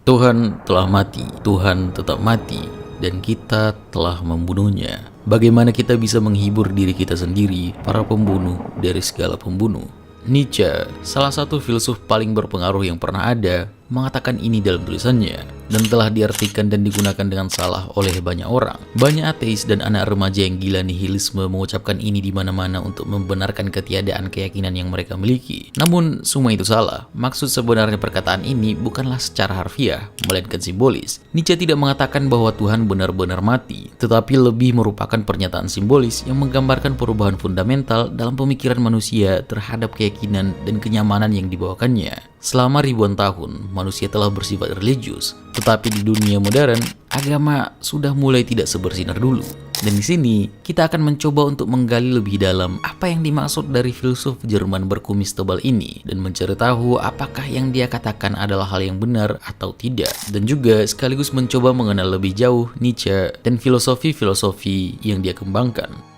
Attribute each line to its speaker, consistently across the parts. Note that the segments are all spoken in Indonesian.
Speaker 1: Tuhan telah mati, Tuhan tetap mati, dan kita telah membunuhnya. Bagaimana kita bisa menghibur diri kita sendiri, para pembunuh dari segala pembunuh? Nietzsche, salah satu filsuf paling berpengaruh yang pernah ada, mengatakan ini dalam tulisannya, dan telah diartikan dan digunakan dengan salah oleh banyak orang. Banyak ateis dan anak remaja yang gila nihilisme mengucapkan ini di mana-mana untuk membenarkan ketiadaan keyakinan yang mereka miliki. Namun, semua itu salah. Maksud sebenarnya perkataan ini bukanlah secara harfiah, melainkan simbolis. Nietzsche tidak mengatakan bahwa Tuhan benar-benar mati, tetapi lebih merupakan pernyataan simbolis yang menggambarkan perubahan fundamental dalam pemikiran manusia terhadap keyakinan dan kenyamanan yang dibawakannya. Selama ribuan tahun, manusia telah bersifat religius, tetapi di dunia modern, agama sudah mulai tidak sebersinar dulu. Dan di sini, kita akan mencoba untuk menggali lebih dalam apa yang dimaksud dari filsuf Jerman berkumis tebal ini, dan mencari tahu apakah yang dia katakan adalah hal yang benar atau tidak. Dan juga sekaligus mencoba mengenal lebih jauh Nietzsche dan filosofi-filosofi yang dia kembangkan.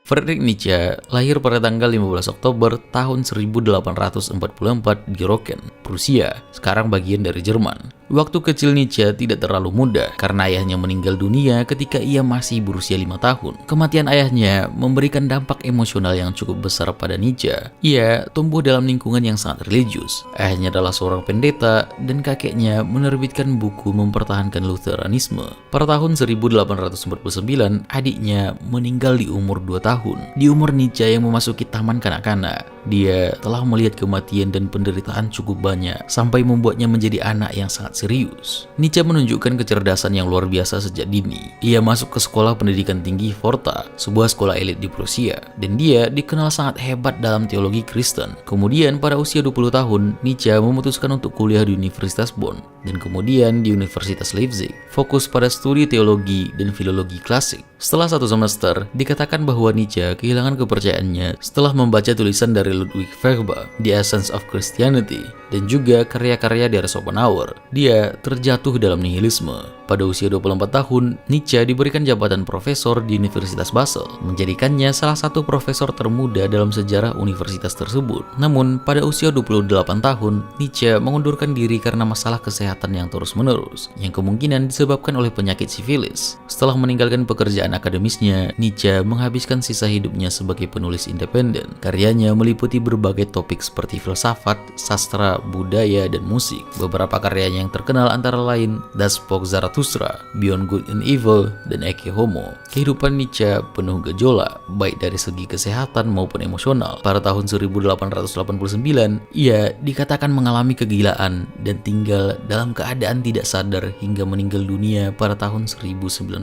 Speaker 1: Friedrich Nietzsche lahir pada tanggal 15 Oktober tahun 1844 di Rocken, Prusia, sekarang bagian dari Jerman. Waktu kecil Nietzsche tidak terlalu muda karena ayahnya meninggal dunia ketika ia masih berusia 5 tahun. Kematian ayahnya memberikan dampak emosional yang cukup besar pada Nietzsche. Ia tumbuh dalam lingkungan yang sangat religius. Ayahnya adalah seorang pendeta dan kakeknya menerbitkan buku mempertahankan Lutheranisme. Pada tahun 1849, adiknya meninggal di umur 2 tahun. Di umur Nietzsche yang memasuki taman kanak-kanak, dia telah melihat kematian dan penderitaan cukup banyak sampai membuatnya menjadi anak yang sangat serius. Nietzsche menunjukkan kecerdasan yang luar biasa sejak dini. Ia masuk ke sekolah pendidikan tinggi Forta, sebuah sekolah elit di Prusia, dan dia dikenal sangat hebat dalam teologi Kristen. Kemudian pada usia 20 tahun, Nietzsche memutuskan untuk kuliah di Universitas Bonn, dan kemudian di Universitas Leipzig, fokus pada studi teologi dan filologi klasik. Setelah 1 semester, dikatakan bahwa Nietzsche kehilangan kepercayaannya setelah membaca tulisan dari Ludwig Feuerbach, The Essence of Christianity, dan juga karya-karya dari Schopenhauer. Dia terjatuh dalam nihilisme. Pada usia 24 tahun, Nietzsche diberikan jabatan profesor di Universitas Basel, menjadikannya salah satu profesor termuda dalam sejarah universitas tersebut. Namun, pada usia 28 tahun, Nietzsche mengundurkan diri karena masalah kesehatan yang terus-menerus, yang kemungkinan disebabkan oleh penyakit sifilis. Setelah meninggalkan pekerjaan akademisnya, Nietzsche menghabiskan sisa hidupnya sebagai penulis independen. Karyanya meliputi berbagai topik seperti filsafat, sastra, budaya, dan musik. Beberapa karyanya yang terkenal antara lain Das Volk Zarathustra, Beyond Good and Evil, dan Ecce Homo. Kehidupan Nietzsche penuh gejolak, baik dari segi kesehatan maupun emosional. Pada tahun 1889, ia dikatakan mengalami kegilaan dan tinggal dalam keadaan tidak sadar hingga meninggal dunia pada tahun 1900.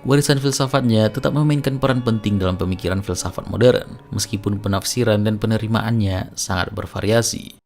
Speaker 1: Warisan filsafatnya tetap memainkan peran penting dalam pemikiran filsafat modern, meskipun penafsiran dan penerimaannya sangat bervariasi.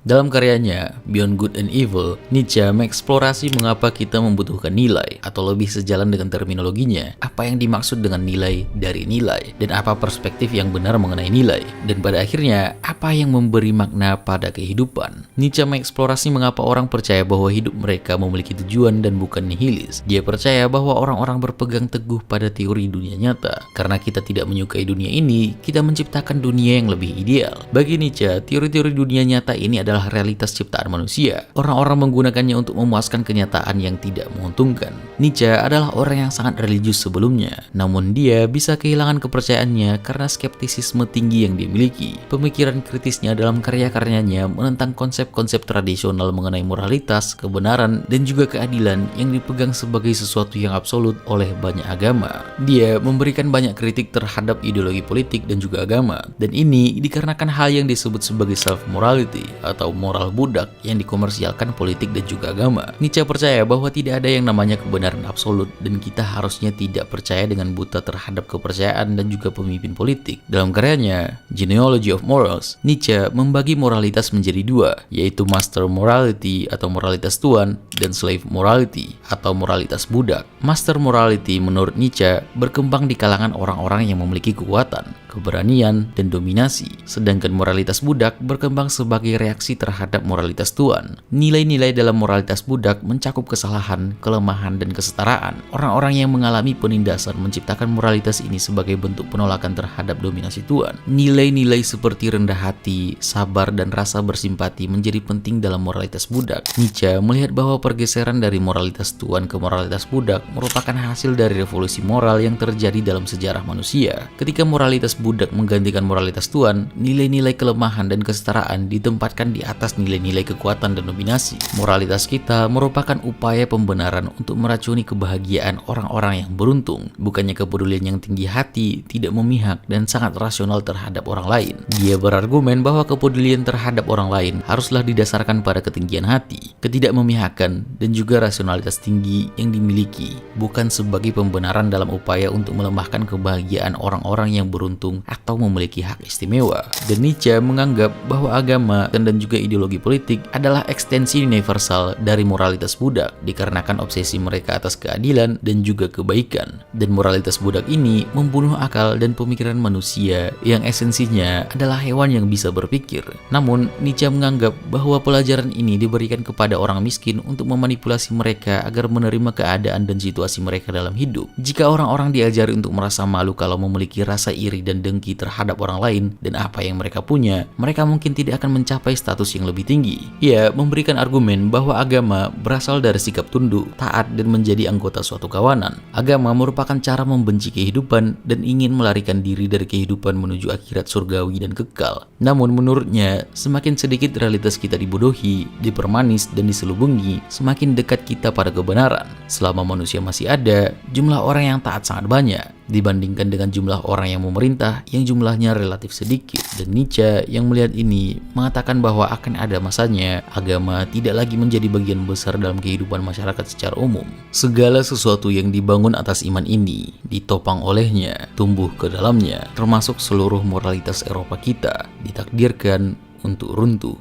Speaker 1: Dalam karyanya, Beyond Good and Evil, Nietzsche mengeksplorasi mengapa kita membutuhkan nilai, atau lebih sejalan dengan terminologinya, apa yang dimaksud dengan nilai dari nilai, dan apa perspektif yang benar mengenai nilai, dan pada akhirnya, apa yang memberi makna pada kehidupan. Nietzsche mengeksplorasi mengapa orang percaya bahwa hidup mereka memiliki tujuan dan bukan nihilis. Dia percaya bahwa orang-orang berpegang teguh pada teori dunia nyata. Karena kita tidak menyukai dunia ini, kita menciptakan dunia yang lebih ideal. Bagi Nietzsche, teori-teori dunia nyata ini adalah realitas ciptaan manusia. Orang-orang menggunakannya untuk memuaskan kenyataan yang tidak menguntungkan. Nietzsche adalah orang yang sangat religius sebelumnya, namun dia bisa kehilangan kepercayaannya karena skeptisisme tinggi yang dia miliki. Pemikiran kritisnya dalam karya-karyanya menentang konsep-konsep tradisional mengenai moralitas, kebenaran, dan juga keadilan yang dipegang sebagai sesuatu yang absolut oleh banyak agama. Dia memberikan banyak kritik terhadap ideologi politik dan juga agama, dan ini dikarenakan hal yang disebut sebagai self-morality atau moral budak yang dikomersialkan politik dan juga agama. Nietzsche percaya bahwa tidak ada yang namanya kebenaran absolut dan kita harusnya tidak percaya dengan buta terhadap kepercayaan dan juga pemimpin politik. Dalam karyanya, Genealogy of Morals, Nietzsche membagi moralitas menjadi dua, yaitu master morality atau moralitas tuan dan slave morality atau moralitas budak. Master morality menurut Nietzsche berkembang di kalangan orang-orang yang memiliki kekuatan. keberanian, dan dominasi. Sedangkan moralitas budak berkembang sebagai reaksi terhadap moralitas tuan. Nilai-nilai dalam moralitas budak mencakup kesalahan, kelemahan, dan kesetaraan. Orang-orang yang mengalami penindasan menciptakan moralitas ini sebagai bentuk penolakan terhadap dominasi tuan. Nilai-nilai seperti rendah hati, sabar, dan rasa bersimpati menjadi penting dalam moralitas budak. Nietzsche melihat bahwa pergeseran dari moralitas tuan ke moralitas budak merupakan hasil dari revolusi moral yang terjadi dalam sejarah manusia. Ketika moralitas budak menggantikan moralitas tuan, nilai-nilai kelemahan dan kesetaraan ditempatkan di atas nilai-nilai kekuatan dan dominasi. Moralitas kita merupakan upaya pembenaran untuk meracuni kebahagiaan orang-orang yang beruntung, bukannya kepedulian yang tinggi hati, tidak memihak, dan sangat rasional terhadap orang lain. Dia berargumen bahwa kepedulian terhadap orang lain haruslah didasarkan pada ketinggian hati, ketidakmemihakan, dan juga rasionalitas tinggi yang dimiliki, bukan sebagai pembenaran dalam upaya untuk melemahkan kebahagiaan orang-orang yang beruntung atau memiliki hak istimewa. Dan Nietzsche menganggap bahwa agama dan juga ideologi politik adalah ekstensi universal dari moralitas budak dikarenakan obsesi mereka atas keadilan dan juga kebaikan. Dan moralitas budak ini membunuh akal dan pemikiran manusia yang esensinya adalah hewan yang bisa berpikir. Namun Nietzsche menganggap bahwa pelajaran ini diberikan kepada orang miskin untuk memanipulasi mereka agar menerima keadaan dan situasi mereka dalam hidup. Jika orang-orang diajari untuk merasa malu kalau memiliki rasa iri dan dengki terhadap orang lain dan apa yang mereka punya, mereka mungkin tidak akan mencapai status yang lebih tinggi. Ia memberikan argumen bahwa agama berasal dari sikap tunduk, taat, dan menjadi anggota suatu kawanan. Agama merupakan cara membenci kehidupan dan ingin melarikan diri dari kehidupan menuju akhirat surgawi dan kekal. Namun menurutnya, semakin sedikit realitas kita dibodohi, dipermanis, dan diselubungi, semakin dekat kita pada kebenaran. Selama manusia masih ada, jumlah orang yang taat sangat banyak dibandingkan dengan jumlah orang yang memerintah yang jumlahnya relatif sedikit. Dan Nietzsche yang melihat ini mengatakan bahwa akan ada masanya agama tidak lagi menjadi bagian besar dalam kehidupan masyarakat secara umum. Segala sesuatu yang dibangun atas iman ini ditopang olehnya, tumbuh ke dalamnya, termasuk seluruh moralitas Eropa kita, ditakdirkan untuk runtuh.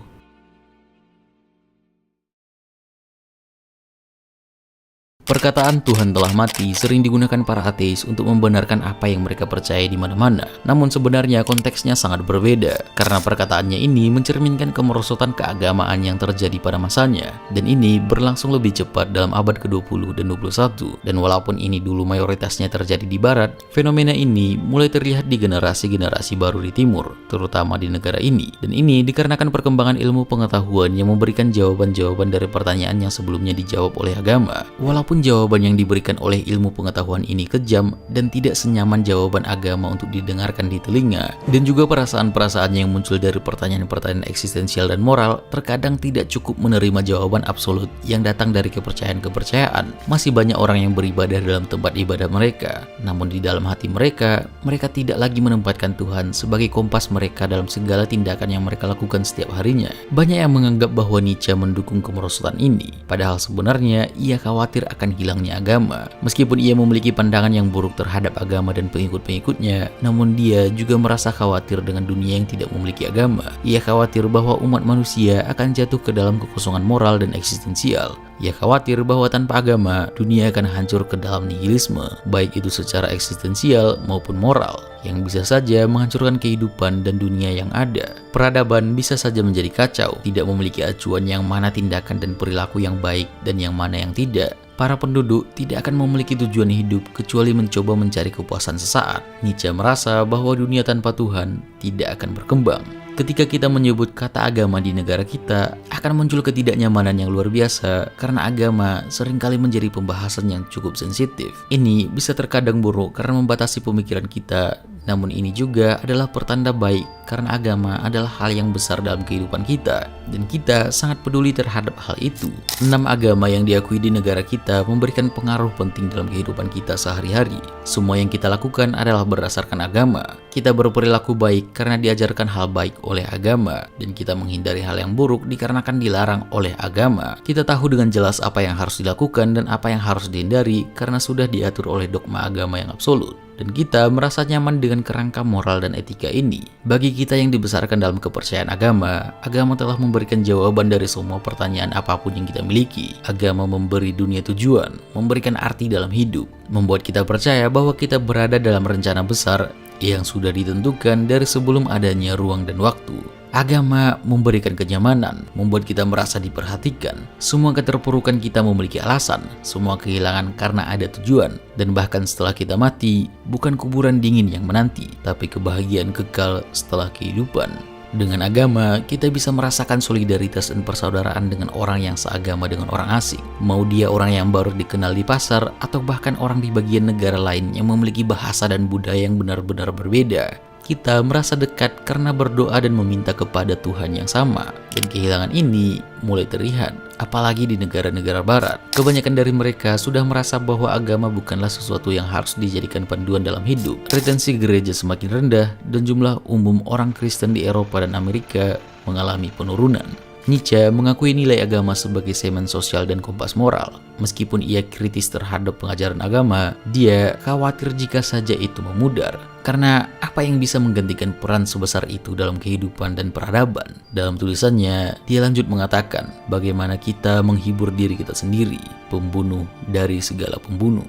Speaker 1: Perkataan Tuhan telah mati sering digunakan para ateis untuk membenarkan apa yang mereka percaya di mana-mana. Namun sebenarnya konteksnya sangat berbeda, karena perkataannya ini mencerminkan kemerosotan keagamaan yang terjadi pada masanya. Dan ini berlangsung lebih cepat dalam abad ke-20 dan 21. Dan walaupun ini dulu mayoritasnya terjadi di barat, fenomena ini mulai terlihat di generasi-generasi baru di timur, terutama di negara ini. Dan ini dikarenakan perkembangan ilmu pengetahuan yang memberikan jawaban-jawaban dari pertanyaan yang sebelumnya dijawab oleh agama. Walaupun jawaban yang diberikan oleh ilmu pengetahuan ini kejam dan tidak senyaman jawaban agama untuk didengarkan di telinga, dan juga perasaan-perasaan yang muncul dari pertanyaan-pertanyaan eksistensial dan moral terkadang tidak cukup menerima jawaban absolut yang datang dari kepercayaan-kepercayaan. Masih banyak orang yang beribadah dalam tempat ibadah mereka, namun di dalam hati mereka tidak lagi menempatkan Tuhan sebagai kompas mereka dalam segala tindakan yang mereka lakukan setiap harinya. Banyak yang menganggap bahwa Nietzsche mendukung kemerosotan ini, padahal sebenarnya ia khawatir akan hilangnya agama. Meskipun ia memiliki pandangan yang buruk terhadap agama dan pengikut-pengikutnya, namun dia juga merasa khawatir dengan dunia yang tidak memiliki agama. Ia khawatir bahwa umat manusia akan jatuh ke dalam kekosongan moral dan eksistensial. Ia khawatir bahwa tanpa agama, dunia akan hancur ke dalam nihilisme, baik itu secara eksistensial maupun moral, yang bisa saja menghancurkan kehidupan dan dunia yang ada. Peradaban bisa saja menjadi kacau, tidak memiliki acuan yang mana tindakan dan perilaku yang baik dan yang mana yang tidak. Para penduduk tidak akan memiliki tujuan hidup kecuali mencoba mencari kepuasan sesaat. Nietzsche merasa bahwa dunia tanpa Tuhan tidak akan berkembang. Ketika kita menyebut kata agama di negara kita, akan muncul ketidaknyamanan yang luar biasa karena agama seringkali menjadi pembahasan yang cukup sensitif. Ini bisa terkadang buruk karena membatasi pemikiran kita, namun ini juga adalah pertanda baik karena agama adalah hal yang besar dalam kehidupan kita, dan kita sangat peduli terhadap hal itu. 6 agama yang diakui di negara kita memberikan pengaruh penting dalam kehidupan kita sehari-hari. Semua yang kita lakukan adalah berdasarkan agama. Kita berperilaku baik karena diajarkan hal baik oleh agama, dan kita menghindari hal yang buruk dikarenakan dilarang oleh agama. Kita tahu dengan jelas apa yang harus dilakukan dan apa yang harus dihindari karena sudah diatur oleh dogma agama yang absolut. Dan kita merasa nyaman dengan kerangka moral dan etika ini. Bagi kita yang dibesarkan dalam kepercayaan agama, agama telah memberikan jawaban dari semua pertanyaan apapun yang kita miliki. Agama memberi dunia tujuan, memberikan arti dalam hidup, membuat kita percaya bahwa kita berada dalam rencana besar yang sudah ditentukan dari sebelum adanya ruang dan waktu. Agama memberikan kenyamanan, membuat kita merasa diperhatikan. Semua keterpurukan kita memiliki alasan, semua kehilangan karena ada tujuan. Dan bahkan setelah kita mati, bukan kuburan dingin yang menanti, tapi kebahagiaan kekal setelah kehidupan. Dengan agama, kita bisa merasakan solidaritas dan persaudaraan dengan orang yang seagama dengan orang asing. Mau dia orang yang baru dikenal di pasar, atau bahkan orang di bagian negara lain yang memiliki bahasa dan budaya yang benar-benar berbeda. Kita merasa dekat karena berdoa dan meminta kepada Tuhan yang sama. Dan kehilangan ini mulai terlihat, apalagi di negara-negara barat. Kebanyakan dari mereka sudah merasa bahwa agama bukanlah sesuatu yang harus dijadikan panduan dalam hidup. Retensi gereja semakin rendah dan jumlah umum orang Kristen di Eropa dan Amerika mengalami penurunan. Nietzsche mengakui nilai agama sebagai semen sosial dan kompas moral. Meskipun ia kritis terhadap pengajaran agama, dia khawatir jika saja itu memudar. Karena apa yang bisa menggantikan peran sebesar itu dalam kehidupan dan peradaban? Dalam tulisannya, dia lanjut mengatakan bagaimana kita menghibur diri kita sendiri, pembunuh dari segala pembunuh.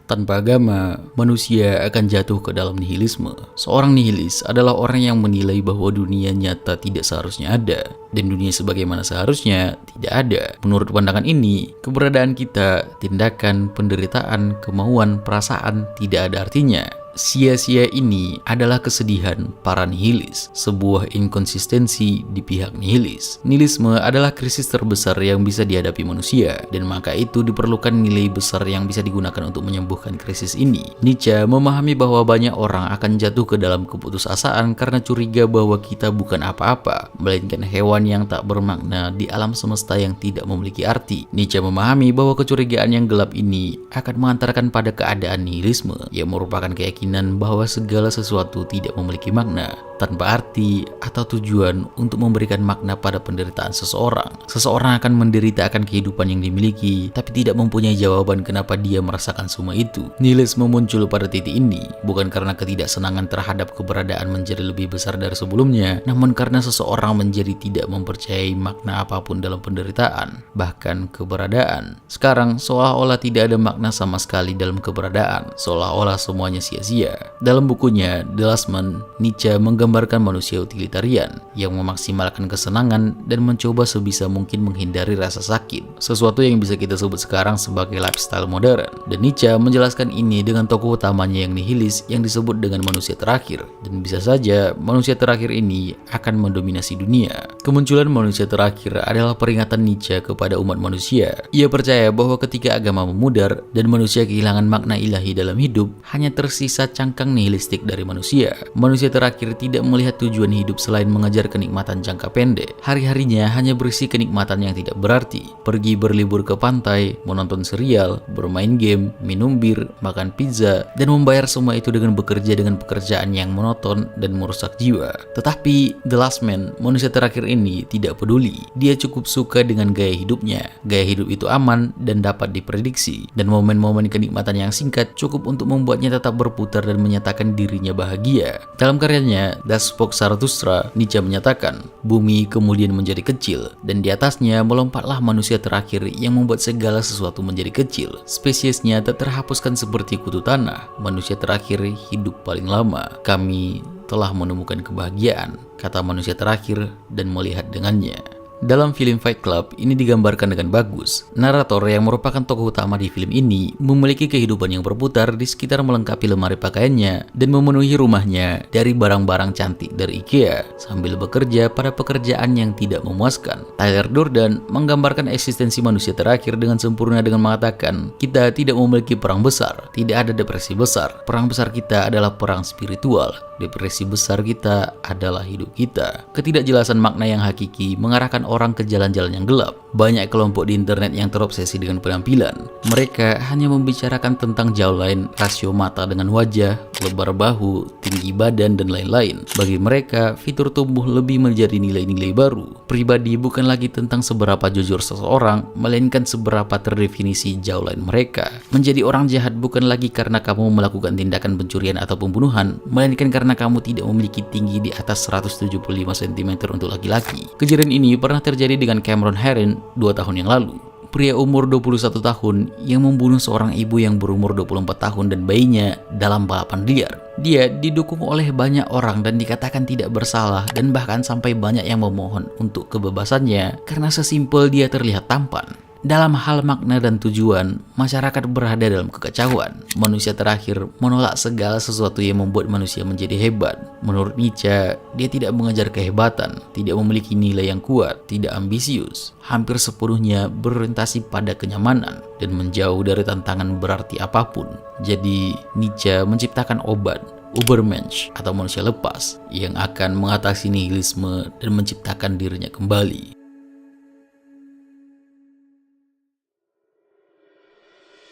Speaker 1: Tanpa agama, manusia akan jatuh ke dalam nihilisme. Seorang nihilis adalah orang yang menilai bahwa dunia nyata tidak seharusnya ada, dan dunia sebagaimana seharusnya tidak ada. Menurut pandangan ini, keberadaan kita, tindakan, penderitaan, kemauan, perasaan tidak ada artinya. Sia-sia ini adalah kesedihan para nihilis, sebuah inkonsistensi di pihak nihilis. Nihilisme adalah krisis terbesar yang bisa dihadapi manusia, dan maka itu diperlukan nilai besar yang bisa digunakan untuk menyembuhkan krisis ini. Nietzsche memahami bahwa banyak orang akan jatuh ke dalam keputusasaan karena curiga bahwa kita bukan apa-apa, melainkan hewan yang tak bermakna di alam semesta yang tidak memiliki arti. Nietzsche memahami bahwa kecurigaan yang gelap ini akan mengantarkan pada keadaan nihilisme, yang merupakan keyakinan bahwa segala sesuatu tidak memiliki makna, tanpa arti atau tujuan untuk memberikan makna pada penderitaan seseorang. Seseorang akan menderita akan kehidupan yang dimiliki, tapi tidak mempunyai jawaban kenapa dia merasakan semua itu. Nihilisme muncul pada titik ini, bukan karena ketidaksenangan terhadap keberadaan menjadi lebih besar dari sebelumnya, namun karena seseorang menjadi tidak mempercayai makna apapun dalam penderitaan, bahkan keberadaan. Sekarang seolah-olah tidak ada makna sama sekali dalam keberadaan, seolah-olah semuanya sia-sia. Dalam bukunya The Last Man, Nietzsche menggambarkan manusia utilitarian yang memaksimalkan kesenangan dan mencoba sebisa mungkin menghindari rasa sakit, sesuatu yang bisa kita sebut sekarang sebagai lifestyle modern. Dan Nietzsche menjelaskan ini dengan tokoh utamanya yang nihilis yang disebut dengan manusia terakhir, dan bisa saja manusia terakhir ini akan mendominasi dunia. Kemunculan manusia terakhir adalah peringatan Nietzsche kepada umat manusia. Ia percaya bahwa ketika agama memudar dan manusia kehilangan makna ilahi dalam hidup, hanya tersisa cangkang nihilistik dari manusia. Manusia terakhir tidak melihat tujuan hidup selain mengejar kenikmatan jangka pendek. Hari-harinya hanya berisi kenikmatan yang tidak berarti. Pergi berlibur ke pantai, menonton serial, bermain game, minum bir, makan pizza, dan membayar semua itu dengan bekerja dengan pekerjaan yang monoton dan merusak jiwa. Tetapi The Last Man, manusia terakhir ini tidak peduli. Dia cukup suka dengan gaya hidupnya. Gaya hidup itu aman dan dapat diprediksi, dan momen-momen kenikmatan yang singkat cukup untuk membuatnya tetap berputar dan menyatakan dirinya bahagia. Dalam karyanya Das Volk Zarathustra, Nietzsche menyatakan bumi kemudian menjadi kecil, dan di atasnya melompatlah manusia terakhir yang membuat segala sesuatu menjadi kecil. Spesiesnya tak terhapuskan seperti kutu tanah. Manusia terakhir hidup paling lama. Kami telah menemukan kebahagiaan, kata manusia terakhir, dan melihat dengannya. Dalam film Fight Club, ini digambarkan dengan bagus. Narator yang merupakan tokoh utama di film ini memiliki kehidupan yang berputar di sekitar melengkapi lemari pakaiannya dan memenuhi rumahnya dari barang-barang cantik dari IKEA sambil bekerja pada pekerjaan yang tidak memuaskan. Tyler Durden menggambarkan eksistensi manusia terakhir dengan sempurna dengan mengatakan, kita tidak memiliki perang besar, tidak ada depresi besar. Perang besar kita adalah perang spiritual. Depresi besar kita adalah hidup kita. Ketidakjelasan makna yang hakiki mengarahkan orang ke jalan-jalan yang gelap. Banyak kelompok di internet yang terobsesi dengan penampilan. Mereka hanya membicarakan tentang jawline, rasio mata dengan wajah, lebar bahu, tinggi badan, dan lain-lain. Bagi mereka, fitur tubuh lebih menjadi nilai-nilai baru. Pribadi bukan lagi tentang seberapa jujur seseorang, melainkan seberapa terdefinisi jawline mereka. Menjadi orang jahat bukan lagi karena kamu melakukan tindakan pencurian atau pembunuhan, melainkan karena kamu tidak memiliki tinggi di atas 175 cm untuk laki-laki. Kejadian ini pernah terjadi dengan Cameron Herron 2 tahun yang lalu. pria umur 21 tahun yang membunuh seorang ibu yang berumur 24 tahun dan bayinya dalam balapan liar. Dia didukung oleh banyak orang dan dikatakan tidak bersalah, dan bahkan sampai banyak yang memohon untuk kebebasannya karena sesimpel dia terlihat tampan. Dalam hal makna dan tujuan, masyarakat berada dalam kekacauan. Manusia terakhir menolak segala sesuatu yang membuat manusia menjadi hebat. Menurut Nietzsche, dia tidak mengejar kehebatan, tidak memiliki nilai yang kuat, tidak ambisius, hampir sepenuhnya berorientasi pada kenyamanan, dan menjauh dari tantangan berarti apapun. Jadi, Nietzsche menciptakan obat, Ubermensch atau manusia lepas, yang akan mengatasi nihilisme dan menciptakan dirinya kembali.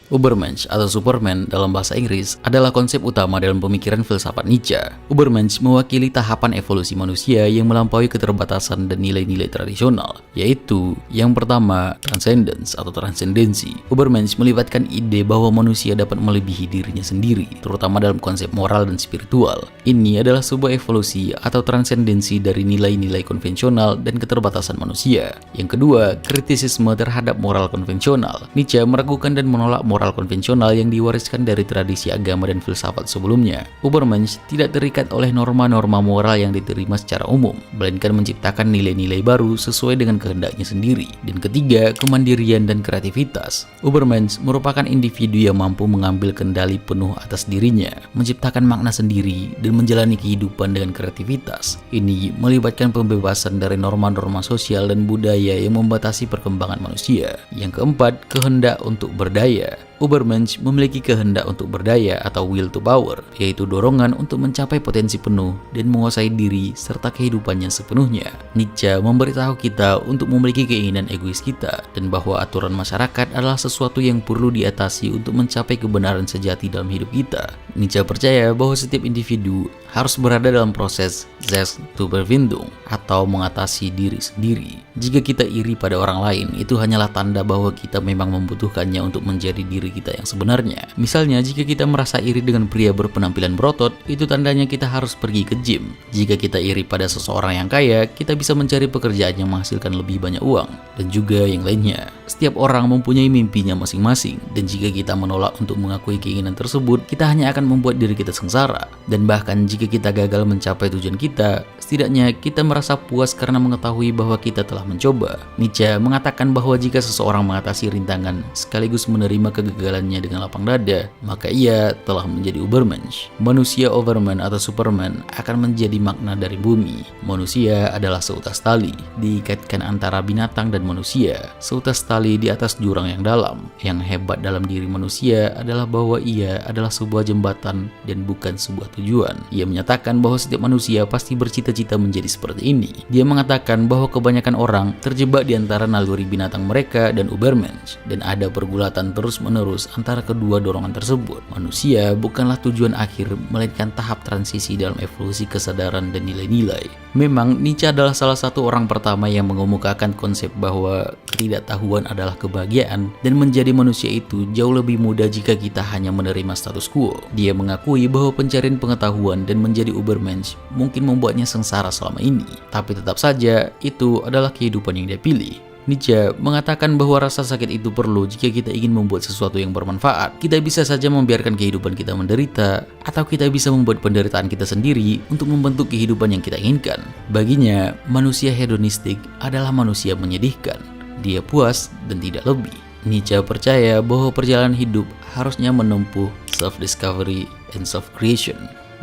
Speaker 1: Ubermensch atau Superman dalam bahasa Inggris adalah konsep utama dalam pemikiran filsafat Nietzsche. Ubermensch mewakili tahapan evolusi manusia yang melampaui keterbatasan dan nilai-nilai tradisional, yaitu yang pertama, transcendence atau transendensi. Ubermensch melibatkan ide bahwa manusia dapat melebihi dirinya sendiri, terutama dalam konsep moral dan spiritual. Ini adalah sebuah evolusi atau transendensi dari nilai-nilai konvensional dan keterbatasan manusia. Yang kedua, kritisisme terhadap moral konvensional. Nietzsche meragukan dan menolak moral konvensional yang diwariskan dari tradisi agama dan filsafat sebelumnya. Ubermensch tidak terikat oleh norma-norma moral yang diterima secara umum, melainkan menciptakan nilai-nilai baru sesuai dengan kehendaknya sendiri. Dan ketiga, kemandirian dan kreativitas. Ubermensch merupakan individu yang mampu mengambil kendali penuh atas dirinya, menciptakan makna sendiri, dan menjalani kehidupan dengan kreativitas. Ini melibatkan pembebasan dari norma-norma sosial dan budaya yang membatasi perkembangan manusia. Yang keempat, kehendak untuk berdaya. Ubermensch memiliki kehendak untuk berdaya atau will to power, yaitu dorongan untuk mencapai potensi penuh dan menguasai diri serta kehidupannya sepenuhnya. Nietzsche memberitahu kita untuk memiliki keinginan egois kita, dan bahwa aturan masyarakat adalah sesuatu yang perlu diatasi untuk mencapai kebenaran sejati dalam hidup kita. Nietzsche percaya bahwa setiap individu harus berada dalam proses Selbstüberwindung atau mengatasi diri sendiri. Jika kita iri pada orang lain, itu hanyalah tanda bahwa kita memang membutuhkannya untuk menjadi diri kita yang sebenarnya. Misalnya, jika kita merasa iri dengan pria berpenampilan berotot, itu tandanya kita harus pergi ke gym. Jika kita iri pada seseorang yang kaya, kita bisa mencari pekerjaan yang menghasilkan lebih banyak uang, dan juga yang lainnya. Setiap orang mempunyai mimpinya masing-masing, dan jika kita menolak untuk mengakui keinginan tersebut, kita hanya akan membuat diri kita sengsara. Dan bahkan jika kita gagal mencapai tujuan kita, setidaknya kita merasa puas karena mengetahui bahwa kita telah mencoba. Nietzsche mengatakan bahwa jika seseorang mengatasi rintangan sekaligus menerima kegagalannya dengan lapang dada, maka ia telah menjadi Ubermensch. Manusia Overman atau Superman akan menjadi makna dari bumi. Manusia adalah seutas tali, diikatkan antara binatang dan manusia. Seutas tali di atas jurang yang dalam. Yang hebat dalam diri manusia adalah bahwa ia adalah sebuah jembatan dan bukan sebuah tujuan. Ia menyatakan bahwa setiap manusia pasti bercita-cita menjadi seperti ini. Dia mengatakan bahwa kebanyakan orang terjebak di antara naluri binatang mereka dan Ubermensch, dan ada pergulatan terus-menerus antara kedua dorongan tersebut. Manusia bukanlah tujuan akhir, melainkan tahap transisi dalam evolusi kesadaran dan nilai-nilai. Memang Nietzsche adalah salah satu orang pertama yang mengemukakan konsep bahwa ketidaktahuan adalah kebahagiaan, dan menjadi manusia itu jauh lebih mudah jika kita hanya menerima status quo. Dia mengakui bahwa pencarian pengetahuan dan menjadi Ubermensch mungkin membuatnya sengsara selama ini, tapi tetap saja itu adalah kehidupan yang dia pilih. Nietzsche mengatakan bahwa rasa sakit itu perlu jika kita ingin membuat sesuatu yang bermanfaat. Kita bisa saja membiarkan kehidupan kita menderita, atau kita bisa membuat penderitaan kita sendiri untuk membentuk kehidupan yang kita inginkan. Baginya, manusia hedonistik adalah manusia menyedihkan. Dia puas dan tidak lebih. Nietzsche percaya bahwa perjalanan hidup harusnya menempuh self-discovery and self-creation,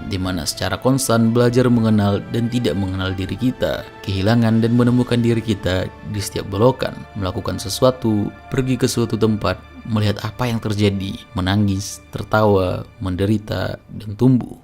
Speaker 1: di mana secara konstan belajar mengenal dan tidak mengenal diri kita, kehilangan dan menemukan diri kita di setiap belokan, melakukan sesuatu, pergi ke suatu tempat, melihat apa yang terjadi, menangis, tertawa, menderita, dan tumbuh.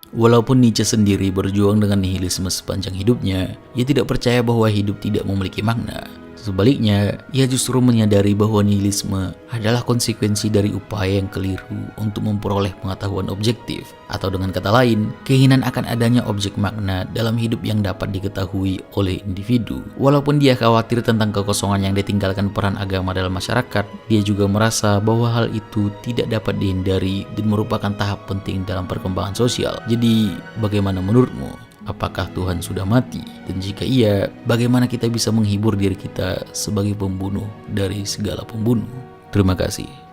Speaker 1: Walaupun Nietzsche sendiri berjuang dengan nihilisme sepanjang hidupnya, ia tidak percaya bahwa hidup tidak memiliki makna. Sebaliknya, ia justru menyadari bahwa nihilisme adalah konsekuensi dari upaya yang keliru untuk memperoleh pengetahuan objektif, atau dengan kata lain, keinginan akan adanya objek makna dalam hidup yang dapat diketahui oleh individu. Walaupun dia khawatir tentang kekosongan yang ditinggalkan peran agama dalam masyarakat, dia juga merasa bahwa hal itu tidak dapat dihindari dan merupakan tahap penting dalam perkembangan sosial. Jadi, bagaimana menurutmu? apakah Tuhan sudah mati? Dan jika iya, bagaimana kita bisa menghibur diri kita sebagai pembunuh dari segala pembunuh? Terima kasih.